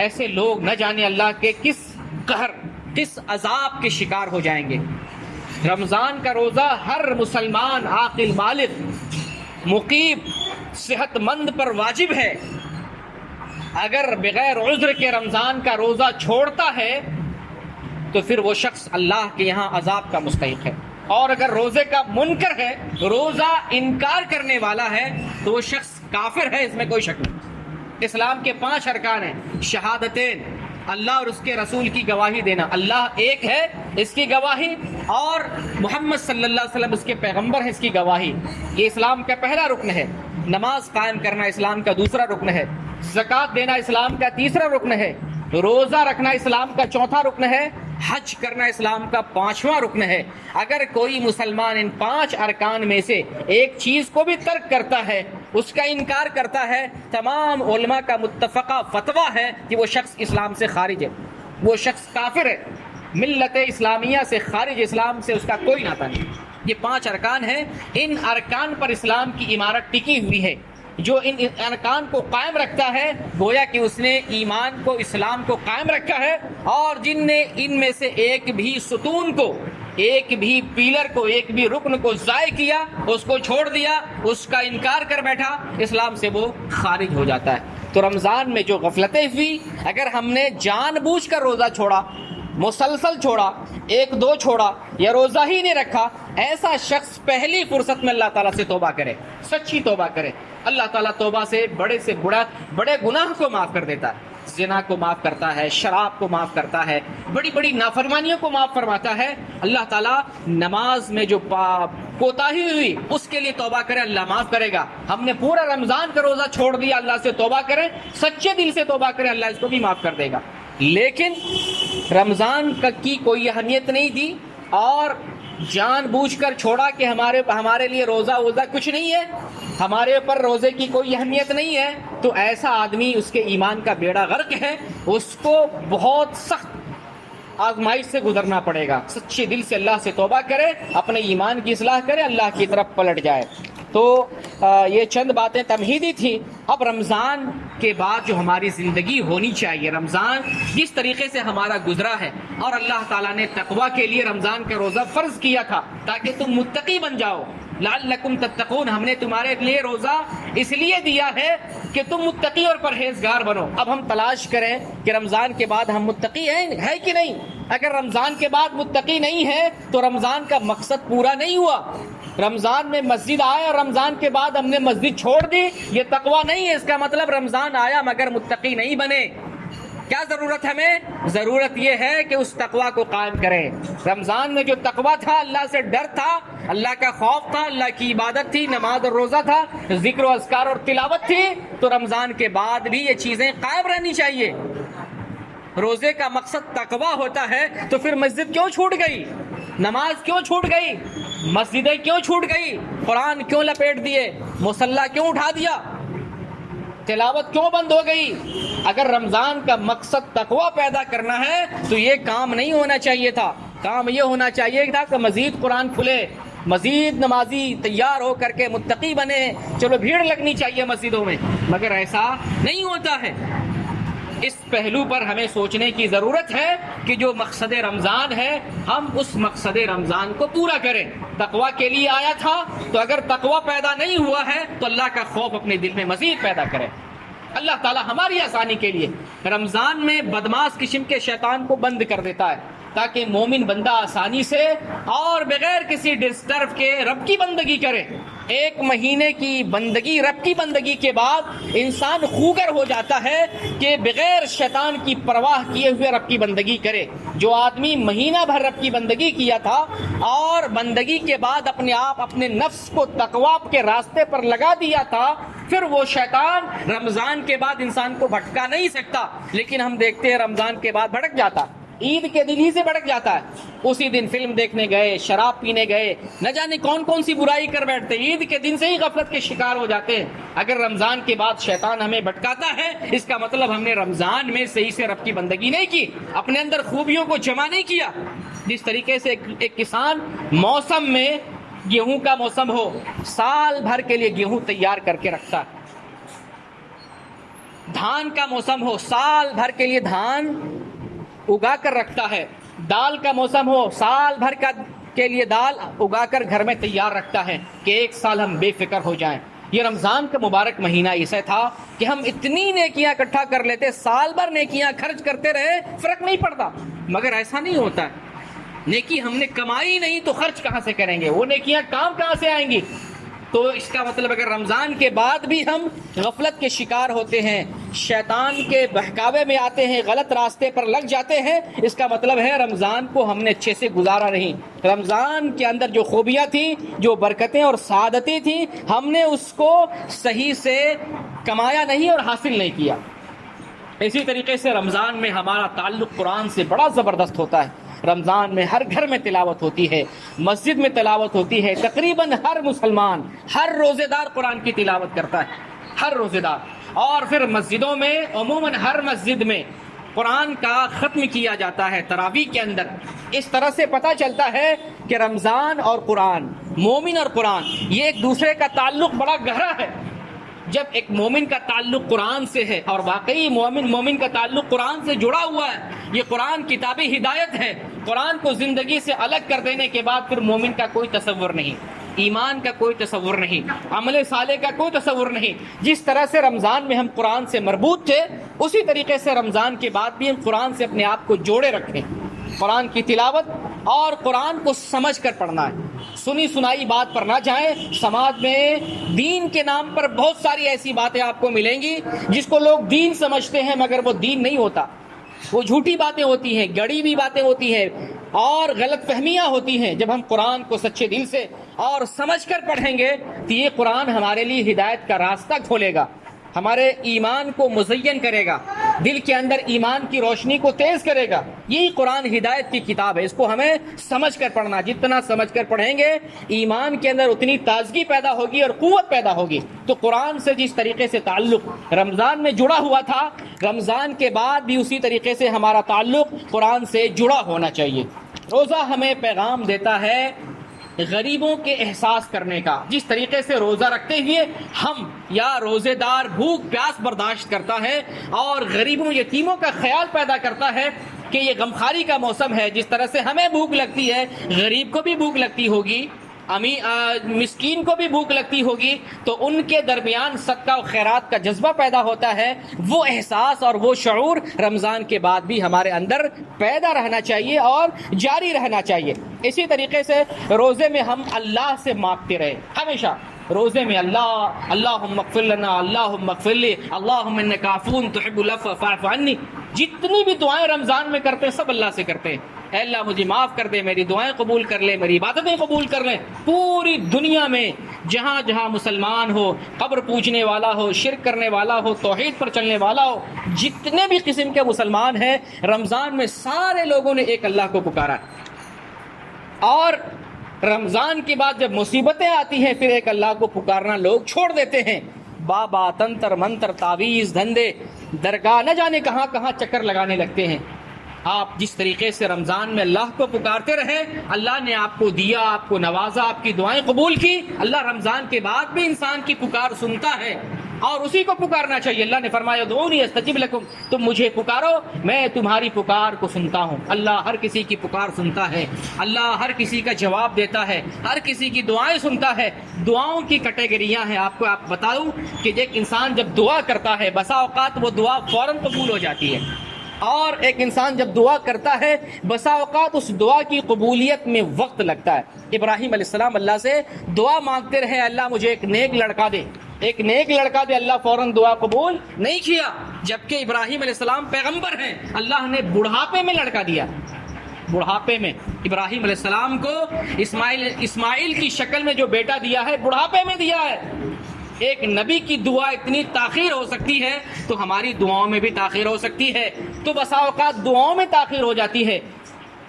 A: ایسے لوگ نہ جانے اللہ کے کس قہر، کس عذاب کے شکار ہو جائیں گے۔ رمضان کا روزہ ہر مسلمان عاقل بالغ مقیم صحت مند پر واجب ہے۔ اگر بغیر عذر کے رمضان کا روزہ چھوڑتا ہے تو پھر وہ شخص اللہ کے یہاں عذاب کا مستحق ہے، اور اگر روزے کا منکر ہے، روزہ انکار کرنے والا ہے، تو وہ شخص کافر ہے، اس میں کوئی شک نہیں۔ اسلام کے 5 ارکان ہیں، شہادتین، اللہ اور اس کے رسول کی گواہی دینا، اللہ ایک ہے اس کی گواہی، اور محمد صلی اللہ علیہ وسلم اس کے پیغمبر ہیں اس کی گواہی، یہ اسلام کا پہلا رکن ہے۔ نماز قائم کرنا اسلام کا دوسرا رکن ہے، زکوٰۃ دینا اسلام کا تیسرا رکن ہے، روزہ رکھنا اسلام کا چوتھا رکن ہے، حج کرنا اسلام کا 5واں رکن ہے۔ اگر کوئی مسلمان ان 5 ارکان میں سے ایک چیز کو بھی ترک کرتا ہے، اس کا انکار کرتا ہے، تمام علماء کا متفقہ فتویٰ ہے کہ وہ شخص اسلام سے خارج ہے، وہ شخص کافر ہے، ملت اسلامیہ سے خارج، اسلام سے اس کا کوئی ناطہ نہیں۔ یہ 5 ارکان ہیں، ان ارکان پر اسلام کی عمارت ٹکی ہوئی ہے۔ جو ان ارکان کو قائم رکھتا ہے گویا کہ اس نے ایمان کو، اسلام کو قائم رکھا ہے، اور جن نے ان میں سے ایک بھی ستون کو، ایک بھی پیلر کو، ایک بھی رکن کو ضائع کیا، اس کو چھوڑ دیا، اس کا انکار کر بیٹھا، اسلام سے وہ خارج ہو جاتا ہے۔ تو رمضان میں جو غفلتیں ہوئی، اگر ہم نے جان بوجھ کر روزہ چھوڑا، مسلسل چھوڑا، 1-2 چھوڑا یا روزہ ہی نہیں رکھا، ایسا شخص پہلی فرصت میں اللہ تعالیٰ سے توبہ کرے، سچی توبہ کرے۔ اللہ تعالیٰ توبہ سے بڑے گناہ کو معاف کر دیتا ہے، زنا کو معاف کرتا ہے، شراب کو معاف کرتا ہے، بڑی بڑی نافرمانیوں کو معاف فرماتا ہے۔ اللہ تعالیٰ نماز میں جو کوتاہی ہوئی اس کے لیے توبہ کرے، اللہ معاف کرے گا۔ ہم نے پورا رمضان کا روزہ چھوڑ دیا، اللہ سے توبہ کریں، سچے دل سے توبہ کریں، اللہ اس کو بھی معاف کر دے گا۔ لیکن رمضان کی کوئی اہمیت نہیں دی اور جان بوجھ کر چھوڑا کہ ہمارے لیے روزہ کچھ نہیں ہے، ہمارے اوپر روزے کی کوئی اہمیت نہیں ہے، تو ایسا آدمی، اس کے ایمان کا بیڑا غرق ہے، اس کو بہت سخت آزمائش سے گزرنا پڑے گا۔ سچے دل سے اللہ سے توبہ کرے، اپنے ایمان کی اصلاح کرے، اللہ کی طرف پلٹ جائے۔ تو یہ چند باتیں تمہیدی تھی۔ اب رمضان کے بعد جو ہماری زندگی ہونی چاہیے، رمضان جس طریقے سے ہمارا گزرا ہے، اور اللہ تعالیٰ نے تقویٰ کے لیے رمضان کا روزہ فرض کیا تھا تاکہ تم متقی بن جاؤ، لعلکم تتقون، ہم نے تمہارے لیے روزہ اس لیے دیا ہے کہ تم متقی اور پرہیزگار بنو۔ اب ہم تلاش کریں کہ رمضان کے بعد ہم متقی ہیں کہ نہیں۔ اگر رمضان کے بعد متقی نہیں ہے تو رمضان کا مقصد پورا نہیں ہوا۔ رمضان میں مسجد آئے اور رمضان کے بعد ہم نے مسجد چھوڑ دی، یہ تقویٰ نہیں ہے۔ اس کا مطلب رمضان آیا مگر متقی نہیں بنے۔ کیا ضرورت ہمیں؟ ضرورت یہ ہے کہ اس تقویٰ کو قائم کریں۔ رمضان میں جو تقویٰ تھا، اللہ سے ڈر تھا، اللہ کا خوف تھا، اللہ کی عبادت تھی، نماز اور روزہ تھا، ذکر و اذکار اور تلاوت تھی، تو رمضان کے بعد بھی یہ چیزیں قائم رہنی چاہیے۔ روزے کا مقصد تقویٰ ہوتا ہے تو پھر مسجد کیوں چھوٹ گئی؟ نماز کیوں چھوٹ گئی؟ مسجدیں کیوں چھوٹ گئی؟ قرآن کیوں لپیٹ دیے؟ مصلی کیوں اٹھا دیا؟ تلاوت کیوں بند ہو گئی؟ اگر رمضان کا مقصد تقوی پیدا کرنا ہے تو یہ کام نہیں ہونا چاہیے تھا. کام یہ ہونا چاہیے تھا کہ مزید قرآن کھلے، مزید نمازی تیار ہو کر کے متقی بنے، چلو بھیڑ لگنی چاہیے مسجدوں میں، مگر ایسا نہیں ہوتا ہے. اس پہلو پر ہمیں سوچنے کی ضرورت ہے کہ جو مقصد رمضان ہے ہم اس مقصد رمضان کو پورا کریں. تقوی کے لیے آیا تھا تو اگر تقوی پیدا نہیں ہوا ہے تو اللہ کا خوف اپنے دل میں مزید پیدا کرے. اللہ تعالی ہماری آسانی کے لیے رمضان میں بدماش قسم کے شیطان کو بند کر دیتا ہے تاکہ مومن بندہ آسانی سے اور بغیر کسی ڈسٹرب کے رب کی بندگی کرے. ایک مہینے کی بندگی، رب کی بندگی کے بعد انسان خوگر ہو جاتا ہے کہ بغیر شیطان کی پرواہ کیے ہوئے رب کی بندگی کرے. جو آدمی مہینہ بھر رب کی بندگی کیا تھا اور بندگی کے بعد اپنے آپ اپنے نفس کو تقوی کے راستے پر لگا دیا تھا، پھر وہ شیطان رمضان کے بعد انسان کو بھٹکا نہیں سکتا. لیکن ہم دیکھتے ہیں رمضان کے بعد بھٹک جاتا، عید کے دن ہی سے بھٹک جاتا ہے. اسی دن فلم دیکھنے گئے، شراب پینے گئے، نہ جانے کون کون سی برائی کر بیٹھتے، عید کے دن سے ہی غفلت کے شکار ہو جاتے ہیں. اگر رمضان کے بعد شیطان ہمیں بھٹکاتا ہے اس کا مطلب ہم نے رمضان میں صحیح سے رب کی بندگی نہیں کی، اپنے اندر خوبیوں کو جمع نہیں کیا. جس طریقے سے ایک کسان موسم میں، گیہوں کا موسم ہو، سال بھر کے لیے گیہوں تیار کر کے رکھتا ہے. دھان کا موسم ہو، سال بھر کے لیے دھان اگا کر رکھتا ہے. دال کا موسم ہو، سال بھر کے لیے دال اگا کر گھر میں تیار رکھتا ہے کہ ایک سال ہم بے فکر ہو جائیں. یہ رمضان کا مبارک مہینہ ایسا تھا کہ ہم اتنی نیکیاں اکٹھا کر لیتے، سال بھر نیکیاں خرچ کرتے رہے، فرق نہیں پڑتا. مگر ایسا نہیں ہوتا ہے. نیکی ہم نے کمائی نہیں تو خرچ کہاں سے کریں گے؟ وہ نیکیاں کام کہاں سے آئیں گی؟ تو اس کا مطلب اگر رمضان کے بعد بھی ہم غفلت کے شکار ہوتے ہیں، شیطان کے بہکاوے میں آتے ہیں، غلط راستے پر لگ جاتے ہیں، اس کا مطلب ہے رمضان کو ہم نے اچھے سے گزارا نہیں. رمضان کے اندر جو خوبیاں تھیں، جو برکتیں اور سعادتیں تھیں، ہم نے اس کو صحیح سے کمایا نہیں اور حاصل نہیں کیا. اسی طریقے سے رمضان میں ہمارا تعلق قرآن سے بڑا زبردست ہوتا ہے. رمضان میں ہر گھر میں تلاوت ہوتی ہے، مسجد میں تلاوت ہوتی ہے. تقریباً ہر مسلمان، ہر روزے دار قرآن کی تلاوت کرتا ہے، ہر روزے دار. اور پھر مسجدوں میں عموماً ہر مسجد میں قرآن کا ختم کیا جاتا ہے تراویح کے اندر. اس طرح سے پتہ چلتا ہے کہ رمضان اور قرآن، مومن اور قرآن، یہ ایک دوسرے کا تعلق بڑا گہرا ہے. جب ایک مومن کا تعلق قرآن سے ہے اور واقعی مومن کا تعلق قرآن سے جڑا ہوا ہے، یہ قرآن کتاب ہدایت ہے. قرآن کو زندگی سے الگ کر دینے کے بعد پھر مومن کا کوئی تصور نہیں، ایمان کا کوئی تصور نہیں، عمل صالح کا کوئی تصور نہیں. جس طرح سے رمضان میں ہم قرآن سے مربوط تھے، اسی طریقے سے رمضان کے بعد بھی ہم قرآن سے اپنے آپ کو جوڑے رکھیں. قرآن کی تلاوت اور قرآن کو سمجھ کر پڑھنا ہے، سنی سنائی بات پر نہ جائیں. سماج میں دین کے نام پر بہت ساری ایسی باتیں آپ کو ملیں گی جس کو لوگ دین سمجھتے ہیں مگر وہ دین نہیں ہوتا. وہ جھوٹی باتیں ہوتی ہیں، گڑی ہوئی باتیں ہوتی ہیں اور غلط فہمیاں ہوتی ہیں. جب ہم قرآن کو سچے دل سے اور سمجھ کر پڑھیں گے تو یہ قرآن ہمارے لیے ہدایت کا راستہ کھولے گا، ہمارے ایمان کو مزین کرے گا، دل کے اندر ایمان کی روشنی کو تیز کرے گا. یہی قرآن ہدایت کی کتاب ہے. اس کو ہمیں سمجھ کر پڑھنا. جتنا سمجھ کر پڑھیں گے ایمان کے اندر اتنی تازگی پیدا ہوگی اور قوت پیدا ہوگی. تو قرآن سے جس طریقے سے تعلق رمضان میں جڑا ہوا تھا، رمضان کے بعد بھی اسی طریقے سے ہمارا تعلق قرآن سے جڑا ہونا چاہیے. روزہ ہمیں پیغام دیتا ہے غریبوں کے احساس کرنے کا. جس طریقے سے روزہ رکھتے ہوئے ہم یا روزے دار بھوک پیاس برداشت کرتا ہے اور غریبوں یتیموں کا خیال پیدا کرتا ہے کہ یہ غمخواری کا موسم ہے، جس طرح سے ہمیں بھوک لگتی ہے غریب کو بھی بھوک لگتی ہوگی، مسکین کو بھی بھوک لگتی ہوگی. تو ان کے درمیان صدقہ و خیرات کا جذبہ پیدا ہوتا ہے. وہ احساس اور وہ شعور رمضان کے بعد بھی ہمارے اندر پیدا رہنا چاہیے اور جاری رہنا چاہیے. اسی طریقے سے روزے میں ہم اللہ سے مانگتے رہے. ہمیشہ روزے میں اللہم اغفر لنا، اللہم اغفر لی، اللہم انک عفو تحب العفو فاعف عنی. جتنی بھی دعائیں رمضان میں کرتے ہیں سب اللہ سے کرتے ہیں. اے اللہ مجھے معاف کر دے، میری دعائیں قبول کر لے، میری عبادتیں قبول کر لیں. پوری دنیا میں جہاں جہاں مسلمان ہو، قبر پوجنے والا ہو، شرک کرنے والا ہو، توحید پر چلنے والا ہو، جتنے بھی قسم کے مسلمان ہیں، رمضان میں سارے لوگوں نے ایک اللہ کو پکارا ہے. اور رمضان کے بعد جب مصیبتیں آتی ہیں پھر ایک اللہ کو پکارنا لوگ چھوڑ دیتے ہیں. بابا تنتر منتر تعویذ دھندے درگاہ نہ جانے کہاں کہاں چکر لگانے لگتے ہیں. آپ جس طریقے سے رمضان میں اللہ کو پکارتے رہے، اللہ نے آپ کو دیا، آپ کو نوازا، آپ کی دعائیں قبول کی. اللہ رمضان کے بعد بھی انسان کی پکار سنتا ہے اور اسی کو پکارنا چاہیے. اللہ نے فرمایا ادعونی استجب لکم، تم مجھے پکارو میں تمہاری پکار کو سنتا ہوں. اللہ ہر کسی کی پکار سنتا ہے، اللہ ہر کسی کا جواب دیتا ہے، ہر کسی کی دعائیں سنتا ہے. دعاؤں کی کیٹیگریاں ہیں. آپ بتاؤں کہ ایک انسان جب دعا کرتا ہے بسا اوقات وہ دعا فوراً قبول ہو جاتی ہے، اور ایک انسان جب دعا کرتا ہے بسا اوقات اس دعا کی قبولیت میں وقت لگتا ہے. ابراہیم علیہ السلام اللہ سے دعا مانگتے رہے اللہ مجھے ایک نیک لڑکا دے، ایک نیک لڑکا دے. اللہ فوراً دعا قبول نہیں کیا، جبکہ ابراہیم علیہ السلام پیغمبر ہیں. اللہ نے بڑھاپے میں لڑکا دیا. بڑھاپے میں ابراہیم علیہ السلام کو اسماعیل کی شکل میں جو بیٹا دیا ہے بڑھاپے میں دیا ہے. ایک نبی کی دعا اتنی تاخیر ہو سکتی ہے تو ہماری دعاؤں میں بھی تاخیر ہو سکتی ہے. تو بسا اوقات دعاؤں میں تاخیر ہو جاتی ہے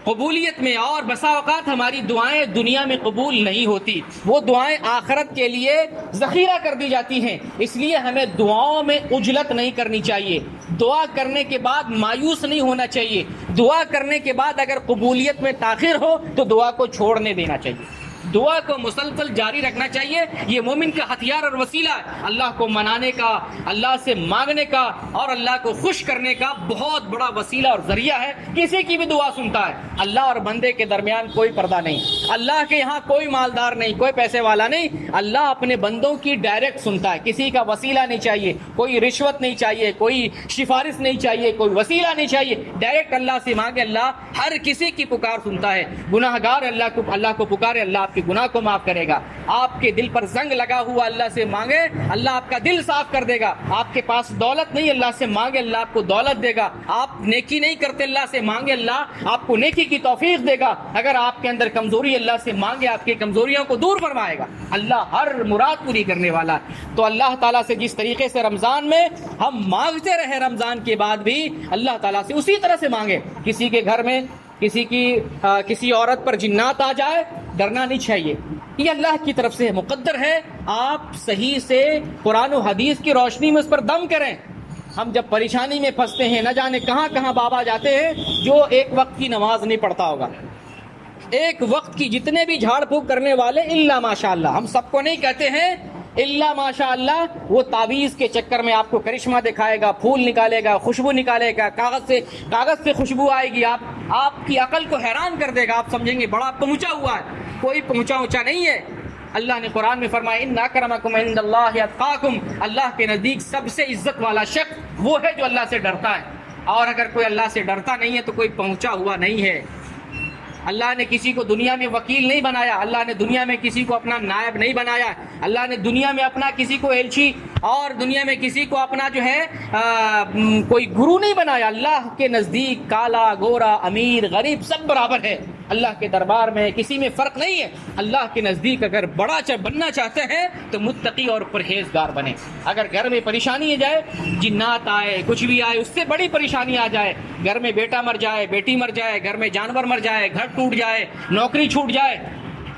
A: قبولیت میں، اور بسا اوقات ہماری دعائیں دنیا میں قبول نہیں ہوتی، وہ دعائیں آخرت کے لیے ذخیرہ کر دی جاتی ہیں. اس لیے ہمیں دعاؤں میں عجلت نہیں کرنی چاہیے. دعا کرنے کے بعد مایوس نہیں ہونا چاہیے. دعا کرنے کے بعد اگر قبولیت میں تاخیر ہو تو دعا کو چھوڑنے دینا چاہیے. دعا کو مسلسل جاری رکھنا چاہیے. یہ مومن کا ہتھیار اور وسیلہ ہے. اللہ کو منانے کا، اللہ سے مانگنے کا اور اللہ کو خوش کرنے کا بہت بڑا وسیلہ اور ذریعہ ہے. کسی کی بھی دعا سنتا ہے. اللہ اور بندے کے درمیان کوئی پردہ نہیں. اللہ کے یہاں کوئی مالدار نہیں، کوئی پیسے والا نہیں. اللہ اپنے بندوں کی ڈائریکٹ سنتا ہے. کسی کا وسیلہ نہیں چاہیے، کوئی رشوت نہیں چاہیے، کوئی سفارش نہیں چاہیے، کوئی وسیلہ نہیں چاہیے. ڈائریکٹ اللہ سے مانگے. اللہ ہر کسی کی پکار سنتا ہے. گناہ گار اللہ کو پکارے، اللہ آپ کے گناہ کو معاف کرے گا. آپ کے دل پر زنگ لگا ہوا اللہ سے مانگے، اللہ آپ کا دل صاف کر دے گا. آپ کے پاس دولت نہیں، اللہ سے مانگے، اللہ آپ کو دولت دے گا. آپ نیکی نہیں کرتے، اللہ سے مانگے، اللہ آپ کو نیکی کی توفیق دے گا. اگر آپ کے اندر کمزوری، اللہ سے مانگے، آپ کی کمزوریوں کو دور فرمائے گا. اللہ ہر مراد پوری کرنے والا. تو اللہ تعالیٰ سے جس طریقے سے رمضان میں ہم مانگتے رہے، رمضان کے بعد بھی اللہ تعالیٰ سے اسی طرح سے مانگے. کسی کے گھر میں کسی عورت پر جنات آ جائے، ڈرنا نہیں چاہیے. یہ اللہ کی طرف سے مقدر ہے. آپ صحیح سے قرآن و حدیث کی روشنی میں اس پر دم کریں. ہم جب پریشانی میں پھنستے ہیں، نہ جانے کہاں کہاں بابا جاتے ہیں جو ایک وقت کی نماز نہیں پڑھتا ہوگا. ایک وقت کی جتنے بھی جھاڑ پھونک کرنے والے الا ماشاء اللہ، ہم سب کو نہیں کہتے ہیں الا ماشاء اللہ، وہ تعویذ کے چکر میں آپ کو کرشمہ دکھائے گا، پھول نکالے گا، خوشبو نکالے گا، کاغذ سے خوشبو آئے گی، آپ کی عقل کو حیران کر دے گا. آپ سمجھیں گے بڑا پہنچا ہوا ہے. کوئی پہنچا نہیں ہے. اللہ نے قرآن میں فرمایا ان اکرمکم عند اللہ اتقاکم، اللہ کے نزدیک سب سے عزت والا شخص وہ ہے جو اللہ سے ڈرتا ہے. اور اگر کوئی اللہ سے ڈرتا نہیں ہے تو کوئی پہنچا ہوا نہیں ہے. اللہ نے کسی کو دنیا میں وکیل نہیں بنایا، اللہ نے دنیا میں کسی کو اپنا نائب نہیں بنایا، اللہ نے دنیا میں اپنا کسی کو ایلچی اور دنیا میں کسی کو اپنا جو ہے کوئی گرو نہیں بنایا. اللہ کے نزدیک کالا گورا امیر غریب سب برابر ہے. اللہ کے دربار میں کسی میں فرق نہیں ہے. اللہ کے نزدیک اگر بڑا بننا چاہتے ہیں تو متقی اور پرہیزگار بنے. اگر گھر میں پریشانی آ جائے، جنات آئے، کچھ بھی آئے، اس سے بڑی پریشانی آ جائے، گھر میں بیٹا مر جائے، بیٹی مر جائے، گھر میں جانور مر جائے، گھر ٹوٹ جائے، نوکری چھوٹ جائے،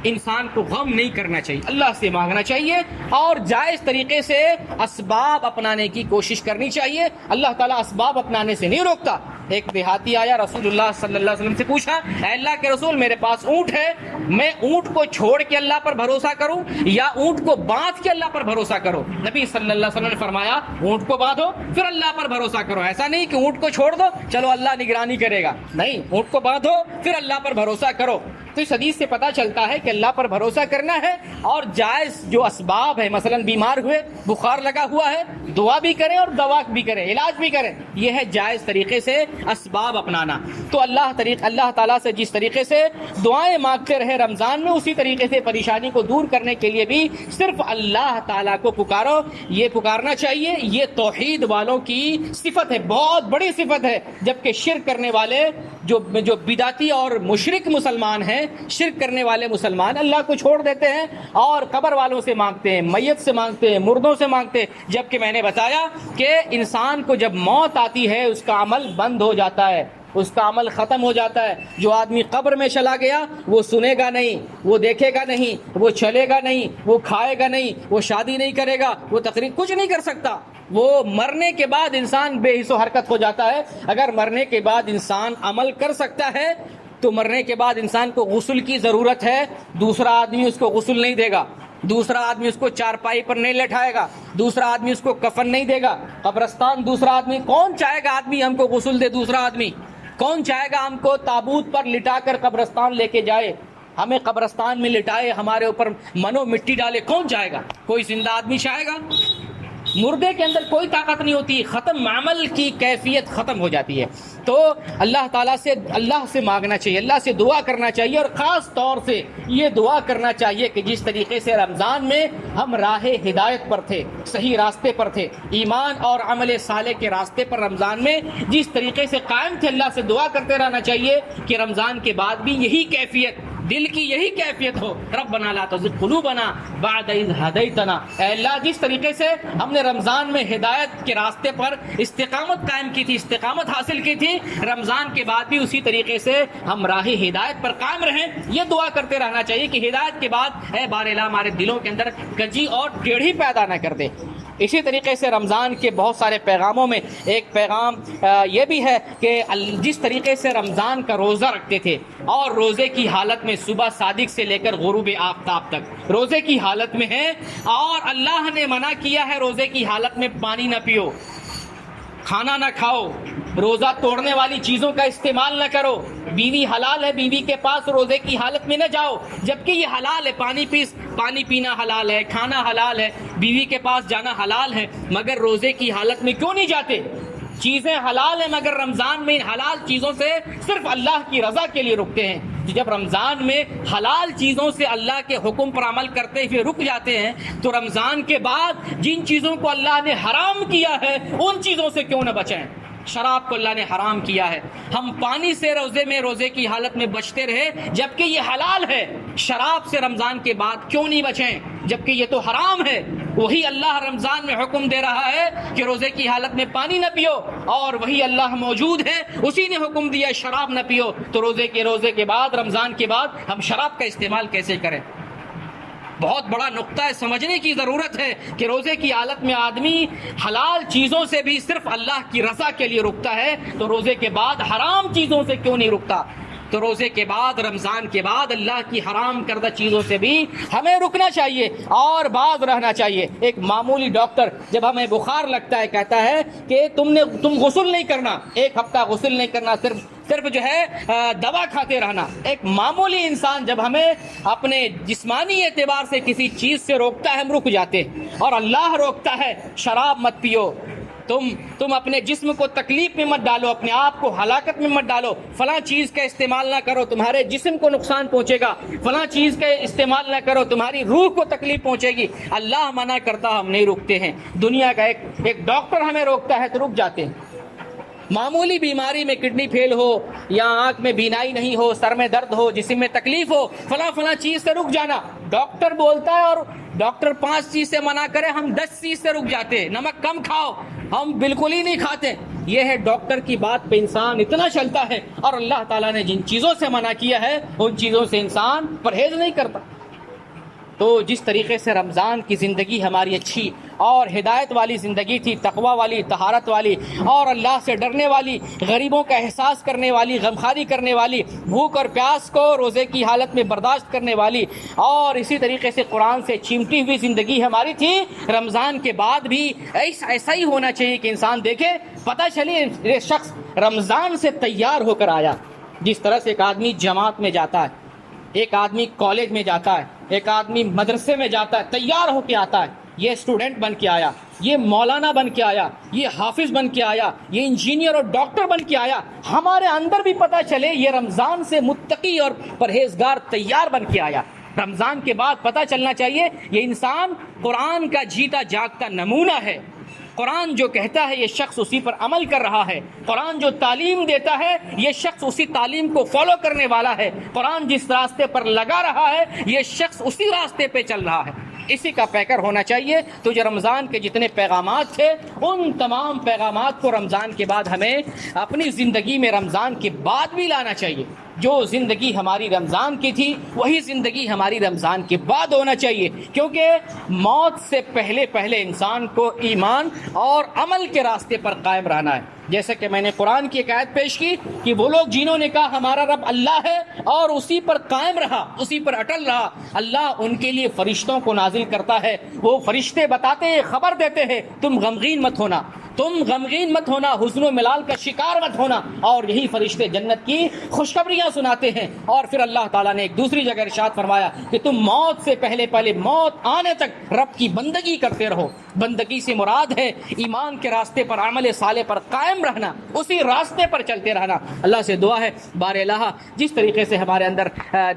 A: انسان کو غم نہیں کرنا چاہیے، اللہ سے مانگنا چاہیے اور جائز طریقے سے اسباب اپنانے کی کوشش کرنی چاہیے. اللہ تعالیٰ اسباب اپنانے سے نہیں روکتا. ایک دیہاتی آیا، رسول اللہ صلی اللہ علیہ وسلم سے پوچھا اے اللہ کے رسول میرے پاس اونٹ ہے، میں اونٹ کو چھوڑ کے اللہ پر بھروسہ کروں یا اونٹ کو باندھ کے اللہ پر بھروسہ کروں؟ نبی صلی اللہ علیہ وسلم نے فرمایا اونٹ کو باندھو پھر اللہ پر بھروسہ کرو. ایسا نہیں کہ اونٹ کو چھوڑ دو چلو اللہ نگرانی کرے گا، نہیں، اونٹ کو باندھو پھر اللہ پر بھروسہ کرو. تو اس حدیث سے پتہ چلتا ہے کہ اللہ پر بھروسہ کرنا ہے اور جائز جو اسباب ہے، مثلا بیمار ہوئے، بخار لگا ہوا ہے، دعا بھی کریں اور دوا بھی کریں، علاج بھی کریں، یہ ہے جائز طریقے سے اسباب اپنانا. تو اللہ تعالیٰ سے جس طریقے سے دعائیں مانگتے رہے رمضان میں، اسی طریقے سے پریشانی کو دور کرنے کے لیے بھی صرف اللہ تعالیٰ کو پکارو. یہ پکارنا چاہیے. یہ توحید والوں کی صفت ہے، بہت بڑی صفت ہے. جبکہ شرک کرنے والے جو بدعتی اور مشرک مسلمان ہیں، شرک کرنے والے مسلمان اللہ کو چھوڑ دیتے ہیں اور قبر والوں سے مانگتے ہیں، میت سے مانگتے ہیں، مردوں سے مانگتے ہیں. جبکہ میں نے بتایا کہ انسان کو جب موت آتی ہے اس کا عمل بند ہو جاتا ہے. اس کا عمل ختم ہو جاتا ہے۔ جو آدمی قبر میں چلا گیا وہ سنے گا نہیں، وہ دیکھے گا نہیں، وہ چلے گا نہیں، وہ کھائے گا نہیں، وہ شادی نہیں کرے گا، وہ تقریر کچھ نہیں کر سکتا۔ وہ مرنے کے بعد انسان بے حس و حرکت ہو جاتا ہے۔ اگر مرنے کے بعد انسان عمل کر سکتا ہے تو مرنے کے بعد انسان کو غسل کی ضرورت ہے، دوسرا آدمی اس کو غسل نہیں دے گا، دوسرا آدمی اس کو چارپائی پر نہیں لٹھائے گا، دوسرا آدمی اس کو کفن نہیں دے گا۔ قبرستان دوسرا آدمی کون چاہے گا آدمی ہم کو غسل دے؟ دوسرا آدمی کون چاہے گا ہم کو تابوت پر لٹا کر قبرستان لے کے جائے، ہمیں قبرستان میں لٹائے، ہمارے اوپر منو مٹی ڈالے؟ کون چاہے گا؟ کوئی زندہ آدمی چاہے گا؟ مردے کے اندر کوئی طاقت نہیں ہوتی، ختم، عمل کی کیفیت ختم ہو جاتی ہے۔ تو اللہ تعالیٰ سے، اللہ سے مانگنا چاہیے، اللہ سے دعا کرنا چاہیے، اور خاص طور سے یہ دعا کرنا چاہیے کہ جس طریقے سے رمضان میں ہم راہ ہدایت پر تھے، صحیح راستے پر تھے، ایمان اور عمل صالح کے راستے پر رمضان میں جس طریقے سے قائم تھے، اللہ سے دعا کرتے رہنا چاہیے کہ رمضان کے بعد بھی یہی کیفیت، دل کی یہی کیفیت ہو۔ ربنا لا تزغ قلوبنا بعد اذ ہدیتنا، اے اللہ جس طریقے سے ہم نے رمضان میں ہدایت کے راستے پر استقامت قائم کی تھی، استقامت حاصل کی تھی، رمضان کے بعد بھی اسی طریقے سے ہم راہ ہدایت پر قائم رہیں۔ یہ دعا کرتے رہنا چاہیے کہ ہدایت کے بعد اے بار الہ ہمارے دلوں کے اندر کجی اور ٹیڑھی پیدا نہ کر دے۔ اسی طریقے سے رمضان کے بہت سارے پیغاموں میں ایک پیغام یہ بھی ہے کہ جس طریقے سے رمضان کا روزہ رکھتے تھے، اور روزے کی حالت میں صبح صادق سے لے کر غروب آفتاب تک روزے کی حالت میں ہے، اور اللہ نے منع کیا ہے روزے کی حالت میں پانی نہ پیو، کھانا نہ کھاؤ، روزہ توڑنے والی چیزوں کا استعمال نہ کرو، بیوی حلال ہے، بیوی کے پاس روزے کی حالت میں نہ جاؤ، جبکہ یہ حلال ہے، پانی پینا حلال ہے، کھانا حلال ہے، بیوی کے پاس جانا حلال ہے، مگر روزے کی حالت میں کیوں نہیں جاتے؟ چیزیں حلال ہیں مگر رمضان میں ان حلال چیزوں سے صرف اللہ کی رضا کے لیے رکتے ہیں۔ جب رمضان میں حلال چیزوں سے اللہ کے حکم پر عمل کرتے ہوئے رک جاتے ہیں تو رمضان کے بعد جن چیزوں کو اللہ نے حرام کیا ہے ان چیزوں سے کیوں نہ بچیں؟ شراب کو اللہ نے حرام کیا ہے، ہم پانی سے روزے کی حالت میں بچتے رہے جبکہ یہ حلال ہے، شراب سے رمضان کے بعد کیوں نہیں بچیں جبکہ یہ تو حرام ہے؟ وہی اللہ رمضان میں حکم دے رہا ہے کہ روزے کی حالت میں پانی نہ پیو، اور وہی اللہ موجود ہے، اسی نے حکم دیا شراب نہ پیو، تو روزے کے بعد، رمضان کے بعد ہم شراب کا استعمال کیسے کریں؟ بہت بڑا نقطہ ہے، سمجھنے کی ضرورت ہے کہ روزے کی حالت میں آدمی حلال چیزوں سے بھی صرف اللہ کی رضا کے لیے رکتا ہے، تو روزے کے بعد حرام چیزوں سے کیوں نہیں رکتا؟ تو روزے کے بعد، رمضان کے بعد اللہ کی حرام کردہ چیزوں سے بھی ہمیں رکنا چاہیے اور باز رہنا چاہیے۔ ایک معمولی ڈاکٹر جب ہمیں بخار لگتا ہے کہتا ہے کہ تم غسل نہیں کرنا، ایک ہفتہ غسل نہیں کرنا، صرف جو ہے دوا کھاتے رہنا۔ ایک معمولی انسان جب ہمیں اپنے جسمانی اعتبار سے کسی چیز سے روکتا ہے ہم رک جاتے ہیں، اور اللہ روکتا ہے شراب مت پیو، تم اپنے جسم کو تکلیف میں مت ڈالو، اپنے آپ کو ہلاکت میں مت ڈالو، فلاں چیز کا استعمال نہ کرو تمہارے جسم کو نقصان پہنچے گا، فلاں چیز کا استعمال نہ کرو تمہاری روح کو تکلیف پہنچے گی۔ اللہ منع کرتا ہم نہیں رکتے ہیں، دنیا کا ایک ڈاکٹر ہمیں روکتا ہے تو رک جاتے ہیں۔ معمولی بیماری میں کڈنی فیل ہو یا آنکھ میں بینائی نہیں ہو، سر میں درد ہو، جسم میں تکلیف ہو، فلاں چیز سے رک جانا، ڈاکٹر بولتا ہے، اور ڈاکٹر 5 چیز سے منع کرے ہم 10 چیز سے رک جاتے، نمک کم کھاؤ ہم بالکل ہی نہیں کھاتے۔ یہ ہے ڈاکٹر کی بات پہ انسان اتنا چلتا ہے، اور اللہ تعالیٰ نے جن چیزوں سے منع کیا ہے ان چیزوں سے انسان پرہیز نہیں کرتا۔ تو جس طریقے سے رمضان کی زندگی ہماری اچھی اور ہدایت والی زندگی تھی، تقوی والی، طہارت والی، اور اللہ سے ڈرنے والی، غریبوں کا احساس کرنے والی، غمخواری کرنے والی، بھوک اور پیاس کو روزے کی حالت میں برداشت کرنے والی، اور اسی طریقے سے قرآن سے چمٹی ہوئی زندگی ہماری تھی، رمضان کے بعد بھی ایسا ہی ہونا چاہیے کہ انسان دیکھے، پتہ چلے یہ شخص رمضان سے تیار ہو کر آیا۔ جس طرح سے ایک آدمی جماعت میں جاتا ہے، ایک آدمی کالج میں جاتا ہے، ایک آدمی مدرسے میں جاتا ہے، تیار ہو کے آتا ہے، یہ اسٹوڈنٹ بن کے آیا، یہ مولانا بن کے آیا، یہ حافظ بن کے آیا، یہ انجینئر اور ڈاکٹر بن کے آیا، ہمارے اندر بھی پتہ چلے یہ رمضان سے متقی اور پرہیزگار تیار بن کے آیا۔ رمضان کے بعد پتہ چلنا چاہیے یہ انسان قرآن کا جیتا جاگتا نمونہ ہے، قرآن جو کہتا ہے یہ شخص اسی پر عمل کر رہا ہے، قرآن جو تعلیم دیتا ہے یہ شخص اسی تعلیم کو فالو کرنے والا ہے، قرآن جس راستے پر لگا رہا ہے یہ شخص اسی راستے پہ چل رہا ہے۔ اسی کا پیکر ہونا چاہیے۔ تو جو رمضان کے جتنے پیغامات تھے ان تمام پیغامات کو رمضان کے بعد ہمیں اپنی زندگی میں رمضان کے بعد بھی لانا چاہیے۔ جو زندگی ہماری رمضان کی تھی وہی زندگی ہماری رمضان کے بعد ہونا چاہیے، کیونکہ موت سے پہلے انسان کو ایمان اور عمل کے راستے پر قائم رہنا ہے۔ جیسے کہ میں نے قرآن کی ایک آیت پیش کی کہ وہ لوگ جنہوں نے کہا ہمارا رب اللہ ہے اور اسی پر قائم رہا، اسی پر اٹل رہا، اللہ ان کے لیے فرشتوں کو نازل کرتا ہے۔ وہ فرشتے بتاتے ہیں، خبر دیتے ہیں تم غمگین مت ہونا، تم غمگین مت ہونا، حزن و ملال کا شکار مت ہونا، اور یہی فرشتے جنت کی خوشخبریاں سناتے ہیں۔ اور پھر اللہ تعالیٰ نے ایک دوسری جگہ ارشاد فرمایا کہ تم موت سے پہلے موت آنے تک رب کی بندگی کرتے رہو۔ بندگی سے مراد ہے ایمان کے راستے پر، عمل صالح پر قائم رہنا، اسی راستے پر چلتے رہنا۔ اللہ سے دعا ہے بار الہ جس طریقے سے ہمارے اندر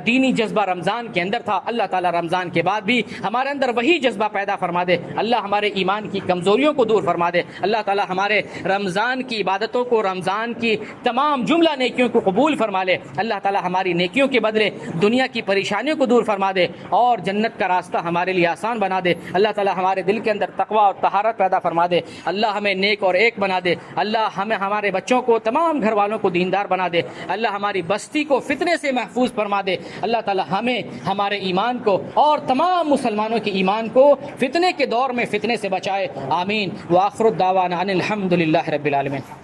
A: دینی جذبہ رمضان کے اندر تھا، اللہ تعالیٰ رمضان کے بعد بھی ہمارے اندر وہی جذبہ پیدا فرما دے۔ اللہ ہمارے ایمان کی کمزوریوں کو دور فرما دے۔ اللہ تعالیٰ ہمارے رمضان کی عبادتوں کو، رمضان کی تمام جملہ نیکیوں کو قبول فرما لے۔ اللہ تعالیٰ ہماری نیکیوں کے بدلے دنیا کی پریشانیوں کو دور فرما دے اور جنت کا راستہ ہمارے لیے آسان بنا دے۔ اللہ تعالیٰ ہمارے دل کے اندر تقوی اور طہارت پیدا فرما دے۔ اللہ ہمیں نیک اور ایک بنا دے۔ اللہ ہمیں، ہمارے بچوں کو، تمام گھر والوں کو دیندار بنا دے۔ اللہ ہماری بستی کو فتنے سے محفوظ فرما دے۔ اللہ تعالیٰ ہمیں، ہمارے ایمان کو اور تمام مسلمانوں کے ایمان کو فتنے کے دور میں فتنے سے بچائے۔ آمین۔ وآخر الدعوانا ان الحمد للہ رب العالمین۔